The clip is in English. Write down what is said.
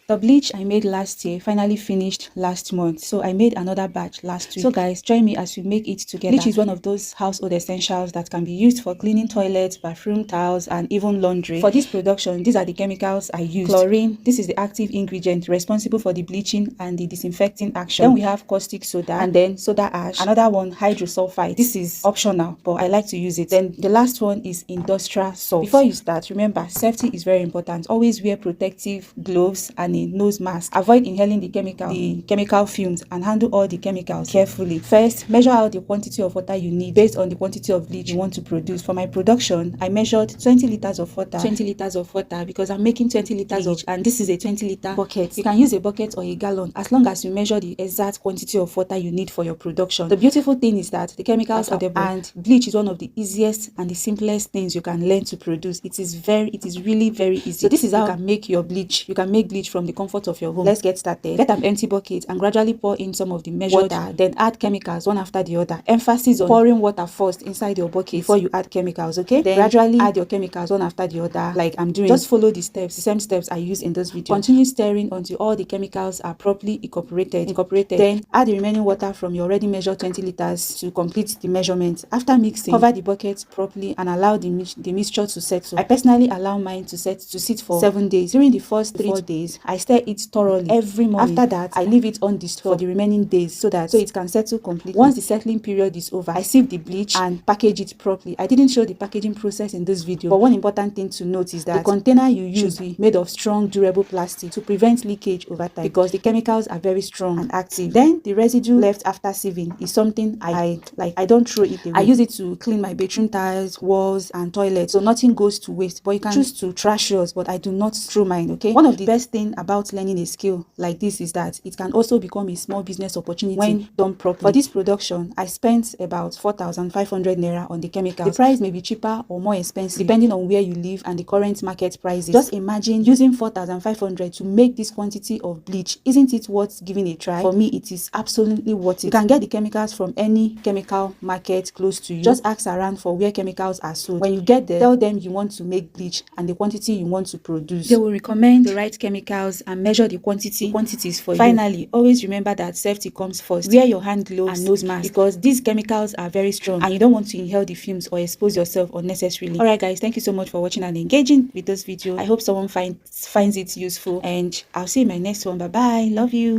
The bleach I made last year finally finished last month, so I made another batch last week. So guys, join me as we make it together. Bleach is one of those household essentials that can be used for cleaning toilets, bathroom tiles, and even laundry. For this production, these are the chemicals I used. Chlorine, this is the active ingredient responsible for the bleaching and the disinfecting action. Then we have caustic soda, and then soda ash. Another one, hydrosulfide. This is optional, but I like to use it. Then the last one is industrial salt. Before you start, remember, safety is very important. Always wear protective gloves and a nose mask. Avoid inhaling the chemical fumes, and handle all the chemicals carefully. First, measure out the quantity of water you need based on the quantity of bleach you want to produce. For my production, I measured 20 liters of water. 20 liters of water because I'm making 20 liters of, and this is a 20-liter bucket. You can use a bucket or a gallon as long as you measure the exact quantity of water you need for your production. The beautiful thing is that the chemicals are affordable, and bleach is one of the easiest and the simplest things you can learn to produce. It is really very easy. So this is how you can make your bleach. You can make bleach from the comfort of your home. Let's get started. Get an empty bucket and gradually pour in some of the measured water, then add chemicals one after the other. Emphasis on pouring water first inside your bucket before you add chemicals, okay? Then gradually add your chemicals one after the other like I'm doing. Just follow the steps, the same steps I use in this video. Continue stirring until all the chemicals are properly incorporated. Then add the remaining water from your already measured 20 liters to complete the measurement. After mixing, cover the bucket properly and allow the mixture to settle. I personally allow mine to sit for 7 days. During the first 3 days, I stir it thoroughly every morning. After that, I leave it undisturbed for the remaining days so it can settle completely. Once the settling period is over, I sieve the bleach and package it properly. I didn't show the packaging process in this video, but one important thing to note is that the container you use should be made of strong, durable plastic to prevent leakage over time because the chemicals are very strong and active. Then the residue left after sieving is something I don't throw it away. I use it to clean my bedroom tiles, walls, and toilets, so nothing goes to waste. But you can choose to trash yours, but I do not throw mine, okay? One of the best thing about learning a skill like this is that it can also become a small business opportunity when done properly. For this production, I spent about 4,500 naira on the chemicals. The price may be cheaper or more expensive depending on where you live and the current market prices. Just imagine using 4,500 to make this quantity of bleach. Isn't it worth giving a try? For me, it is absolutely worth it. You can get the chemicals from any chemical market close to you. Just ask around for where chemicals are sold. When you get there, tell them you want to make bleach and the quantity you want to produce. They will recommend the right chemicals and measure the quantities for you. Finally, always remember that safety comes first. Wear your hand gloves and nose mask because these chemicals are very strong and you don't want to inhale the fumes or expose yourself unnecessarily. Alright guys, thank you so much for watching and engaging with this video. I hope someone finds it useful, and I'll see you in my next one. Bye bye. Love you.